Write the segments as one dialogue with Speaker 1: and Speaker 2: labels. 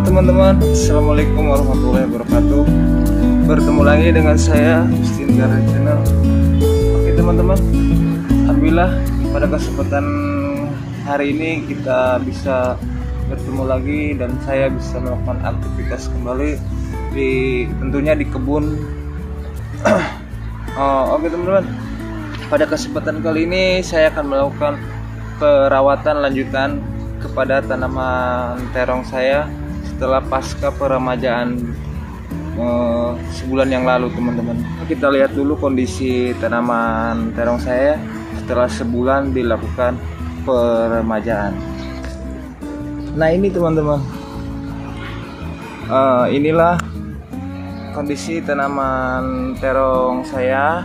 Speaker 1: Halo teman-teman, Assalamualaikum warahmatullahi wabarakatuh. Bertemu lagi dengan saya Justin Garden Channel. Oke teman-teman, alhamdulillah pada kesempatan hari ini kita bisa bertemu lagi dan saya bisa melakukan aktivitas kembali tentunya di kebun. Oke teman-teman, pada kesempatan kali ini saya akan melakukan perawatan lanjutan kepada tanaman terong saya setelah pasca peremajaan sebulan yang lalu teman-teman. Kita lihat dulu kondisi tanaman terong saya setelah sebulan dilakukan peremajaan. Nah ini teman-teman, inilah kondisi tanaman terong saya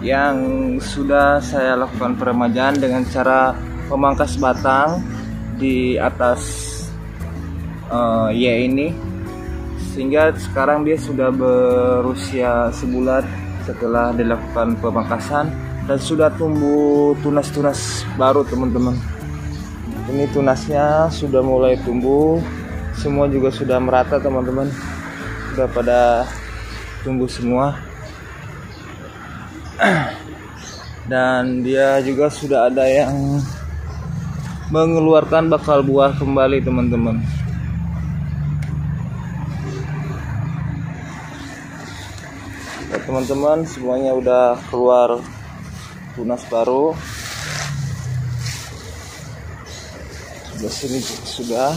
Speaker 1: yang sudah saya lakukan peremajaan dengan cara memangkas batang di atas ini, sehingga sekarang dia sudah berusia sebulan setelah dilakukan pemangkasan dan sudah tumbuh tunas-tunas baru teman-teman. Ini tunasnya sudah mulai tumbuh, semua juga sudah merata teman-teman, sudah pada tumbuh semua. Dan dia juga sudah ada yang mengeluarkan bakal buah kembali teman-teman. Ya, teman-teman, semuanya udah keluar tunas baru. Sebelah sini sudah.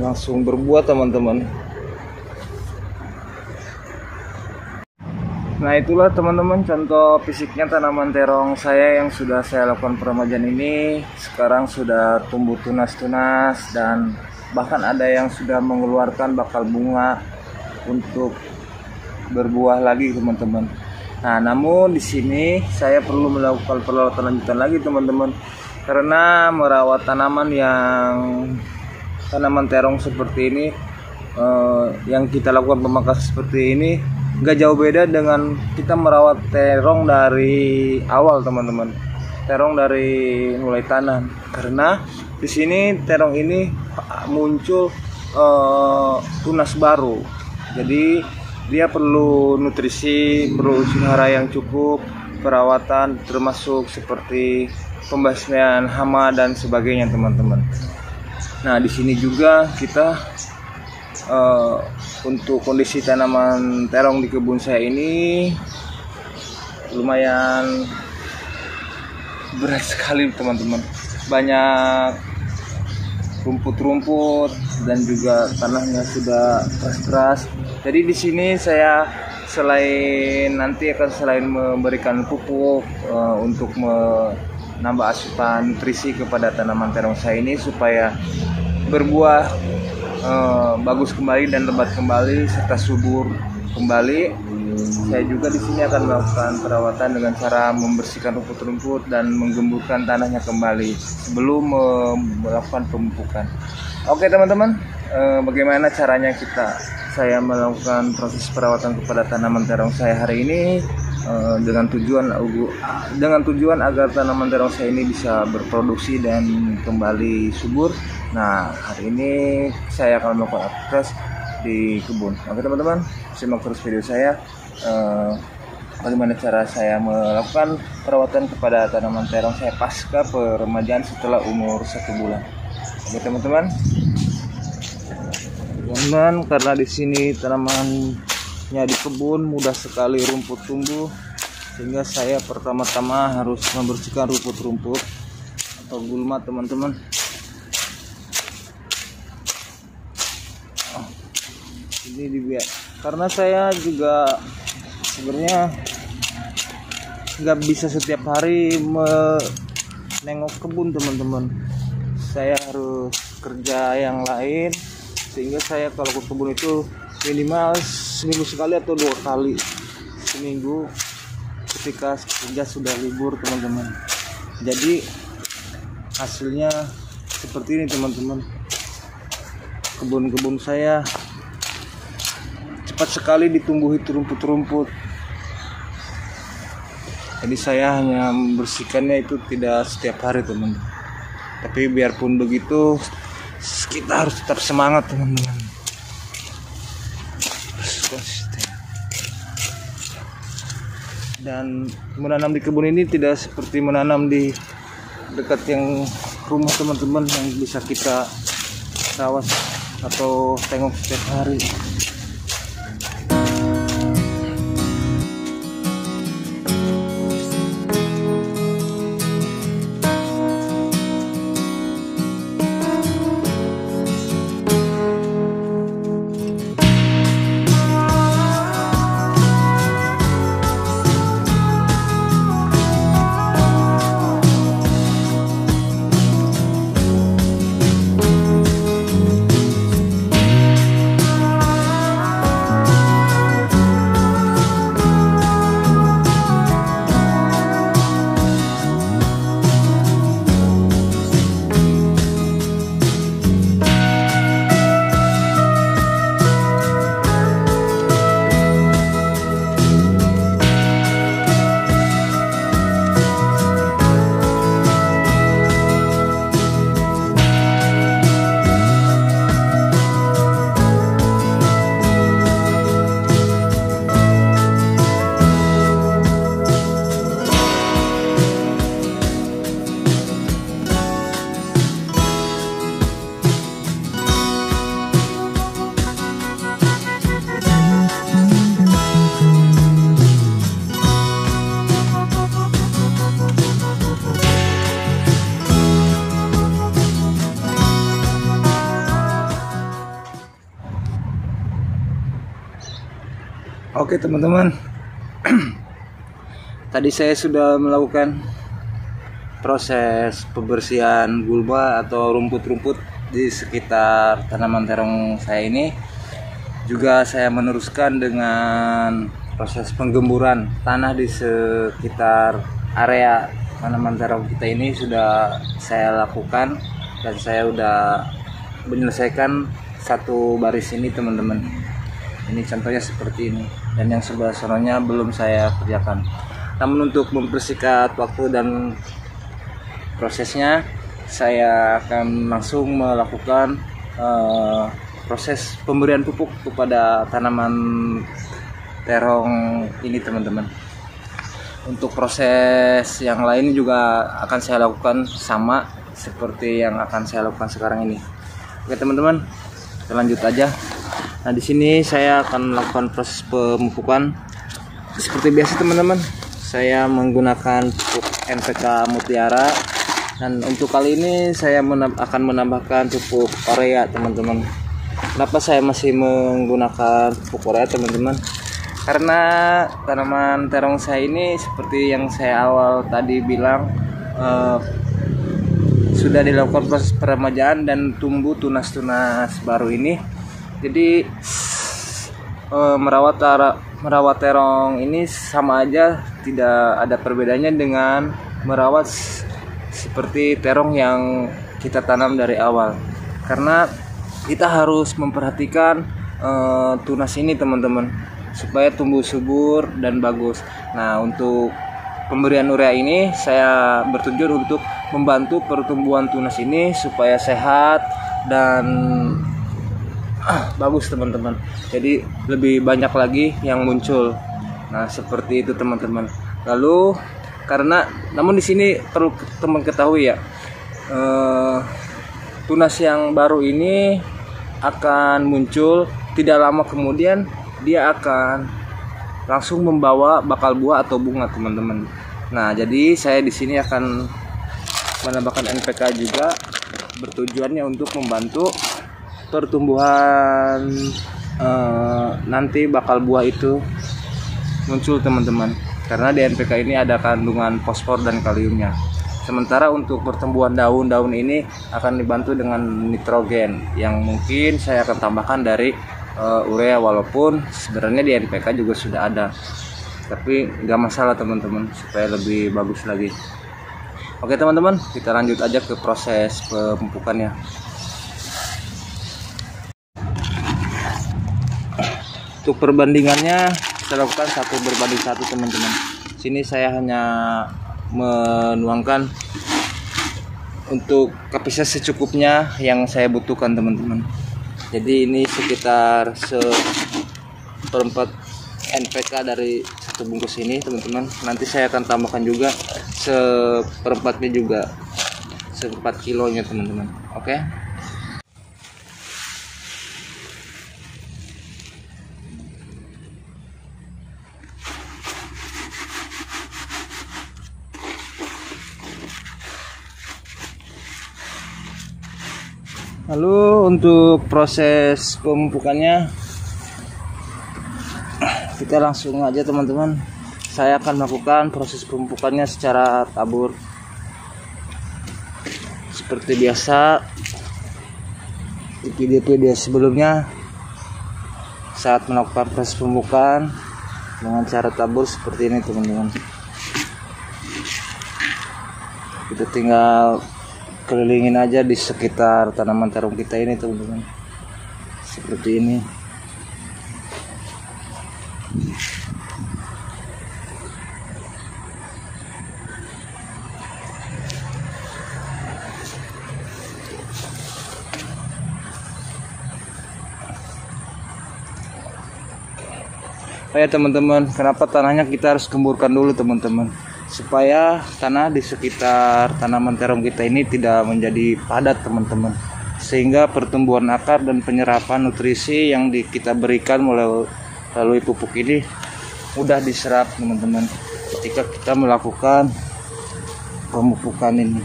Speaker 1: Langsung berbuah teman-teman. Nah itulah teman-teman contoh fisiknya tanaman terong saya yang sudah saya lakukan peremajaan ini. Sekarang sudah tumbuh tunas-tunas dan bahkan ada yang sudah mengeluarkan bakal bunga untuk berbuah lagi teman-teman. Nah namun di sini saya perlu melakukan perawatan lanjutan lagi teman-teman, karena merawat tanaman terong seperti ini, yang kita lakukan pemangkasan seperti ini nggak jauh beda dengan kita merawat terong dari awal teman-teman, terong dari mulai tanam. Karena di sini terong ini muncul tunas baru, jadi dia perlu nutrisi, perlu unsur hara yang cukup, perawatan termasuk seperti pembasmian hama dan sebagainya teman-teman. Nah di sini juga kita untuk kondisi tanaman terong di kebun saya ini lumayan berat sekali teman-teman. Banyak rumput-rumput dan juga tanahnya sudah keras-keras. Jadi di sini saya selain memberikan pupuk untuk menambah asupan nutrisi kepada tanaman terong saya ini supaya berbuah bagus kembali dan lebat kembali serta subur kembali. Saya juga di sini akan melakukan perawatan dengan cara membersihkan rumput-rumput dan menggemburkan tanahnya kembali sebelum melakukan pemupukan. Oke teman-teman, bagaimana caranya saya melakukan proses perawatan kepada tanaman terong saya hari ini dengan tujuan agar tanaman terong saya ini bisa berproduksi dan kembali subur. Nah hari ini saya akan melakukan aktivitas di kebun. Oke teman-teman, simak terus video saya, bagaimana cara saya melakukan perawatan kepada tanaman terong saya pasca peremajaan setelah umur 1 bulan. Oke teman-teman, karena di sini tanamannya di kebun mudah sekali rumput tumbuh, sehingga saya pertama-tama harus membersihkan rumput-rumput atau gulma teman-teman. Ini dibiar, karena saya juga sebenarnya nggak bisa setiap hari menengok kebun teman-teman. Saya harus kerja yang lain, sehingga saya kalau ke kebun itu minimal seminggu sekali atau 2 kali seminggu ketika kerja sudah libur teman-teman. Jadi hasilnya seperti ini teman-teman. Kebun-kebun saya cepat sekali ditumbuhi rumput-rumput. Jadi saya hanya membersihkannya itu tidak setiap hari teman-teman. Tapi biarpun begitu, kita harus tetap semangat teman-teman. Harus konsisten. Dan menanam di kebun ini tidak seperti menanam di dekat yang rumah teman-teman yang bisa kita rawat atau tengok setiap hari. Oke teman-teman, tadi saya sudah melakukan proses pembersihan gulma atau rumput-rumput di sekitar tanaman terong saya ini. Juga saya meneruskan dengan proses penggemburan tanah di sekitar area tanaman terong kita ini sudah saya lakukan, dan saya sudah menyelesaikan satu baris ini teman-teman. Ini contohnya seperti ini, dan yang sebelah sononya belum saya kerjakan. Namun untuk mempersingkat waktu dan prosesnya, saya akan langsung melakukan proses pemberian pupuk kepada tanaman terong ini teman-teman. Untuk proses yang lain juga akan saya lakukan sama seperti yang akan saya lakukan sekarang ini. Oke teman-teman, kita lanjut aja. Nah di sini saya akan melakukan proses pemupukan seperti biasa teman-teman. Saya menggunakan pupuk NPK Mutiara, dan untuk kali ini saya akan menambahkan pupuk Korea teman-teman. Kenapa saya masih menggunakan pupuk Korea teman-teman? Karena tanaman terong saya ini seperti yang saya awal tadi bilang, sudah dilakukan proses peremajaan dan tumbuh tunas-tunas baru ini. Jadi merawat terong ini sama aja, tidak ada perbedaannya dengan merawat seperti terong yang kita tanam dari awal. Karena kita harus memperhatikan tunas ini teman-teman, supaya tumbuh subur dan bagus. Nah untuk pemberian urea ini saya bertujuan untuk membantu pertumbuhan tunas ini supaya sehat dan bagus teman-teman. Jadi lebih banyak lagi yang muncul. Nah seperti itu teman-teman. Lalu namun di sini perlu teman ketahui ya, tunas yang baru ini akan muncul tidak lama kemudian, dia akan langsung membawa bakal buah atau bunga teman-teman. Nah jadi saya di sini akan menambahkan NPK juga, bertujuannya untuk membantu pertumbuhan nanti bakal buah itu muncul teman-teman. Karena di NPK ini ada kandungan fosfor dan kaliumnya. Sementara untuk pertumbuhan daun-daun ini akan dibantu dengan nitrogen yang mungkin saya akan tambahkan dari urea, walaupun sebenarnya di NPK juga sudah ada. Tapi nggak masalah teman-teman, supaya lebih bagus lagi. Oke teman-teman, kita lanjut aja ke proses pemupukannya. Untuk perbandingannya saya lakukan 1:1 teman-teman. Sini saya hanya menuangkan untuk kapasitas secukupnya yang saya butuhkan teman-teman. Jadi ini sekitar seperempat NPK dari satu bungkus ini teman-teman. Nanti saya akan tambahkan juga seperempatnya juga, 4 kilonya teman-teman. Oke. Lalu untuk proses pemupukannya kita langsung aja teman-teman. Saya akan melakukan proses pemupukannya secara tabur seperti biasa di video-video sebelumnya. Saat melakukan proses pemupukan dengan cara tabur seperti ini teman-teman, kita tinggal kelilingin aja di sekitar tanaman terong kita ini teman-teman, seperti ini. Ya teman-teman, kenapa tanahnya kita harus gemburkan dulu teman-teman, supaya tanah di sekitar tanaman terong kita ini tidak menjadi padat teman-teman, sehingga pertumbuhan akar dan penyerapan nutrisi yang kita berikan melalui pupuk ini mudah diserap teman-teman ketika kita melakukan pemupukan ini.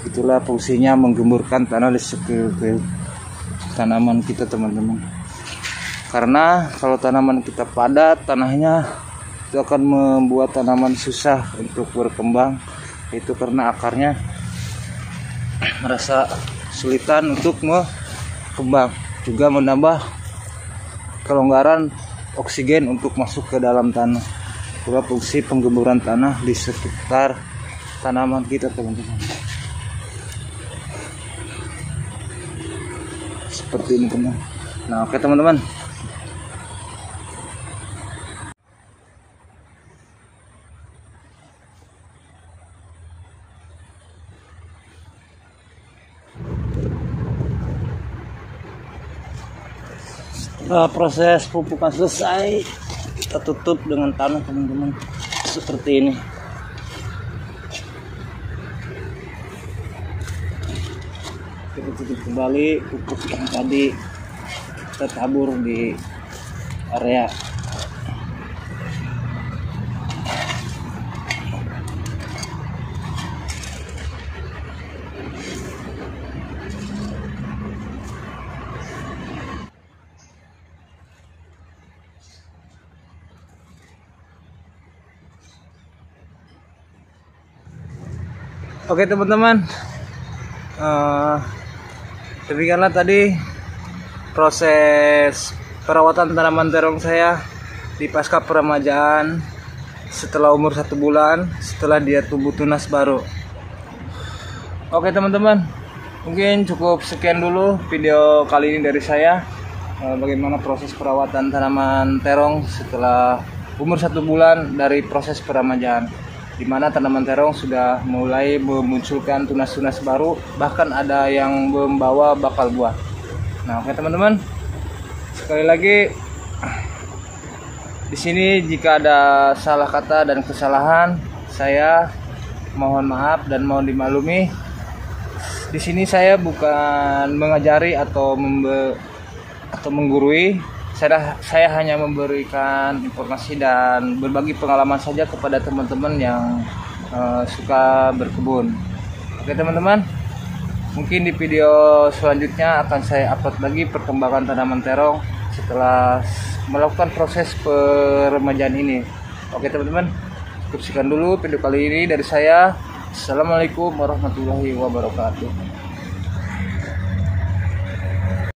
Speaker 1: Itulah fungsinya menggemburkan tanah di sekitar tanaman kita teman-teman. Karena kalau tanaman kita padat tanahnya, itu akan membuat tanaman susah untuk berkembang, itu karena akarnya merasa kesulitan untuk berkembang, juga menambah kelonggaran oksigen untuk masuk ke dalam tanah. Itulah fungsi penggemburan tanah di sekitar tanaman kita teman-teman, seperti ini teman. Nah oke teman-teman, proses pupukan selesai, kita tutup dengan tanah teman-teman, seperti ini. Kita tutup kembali pupuk yang tadi kita tabur di area. Oke teman-teman, demikianlah tadi proses perawatan tanaman terong saya di pasca peremajaan setelah umur 1 bulan, setelah dia tumbuh tunas baru. Oke teman-teman, mungkin cukup sekian dulu video kali ini dari saya, bagaimana proses perawatan tanaman terong setelah umur 1 bulan dari proses peremajaan, di mana tanaman terong sudah mulai memunculkan tunas-tunas baru, bahkan ada yang membawa bakal buah. Nah, oke teman-teman, sekali lagi di sini jika ada salah kata dan kesalahan, saya mohon maaf dan mohon dimaklumi. Di sini saya bukan mengajari atau menggurui. Saya hanya memberikan informasi dan berbagi pengalaman saja kepada teman-teman yang suka berkebun. Oke teman-teman, mungkin di video selanjutnya akan saya upload lagi perkembangan tanaman terong setelah melakukan proses peremajaan ini. Oke teman-teman, cukup sekian dulu video kali ini dari saya. Assalamualaikum warahmatullahi wabarakatuh.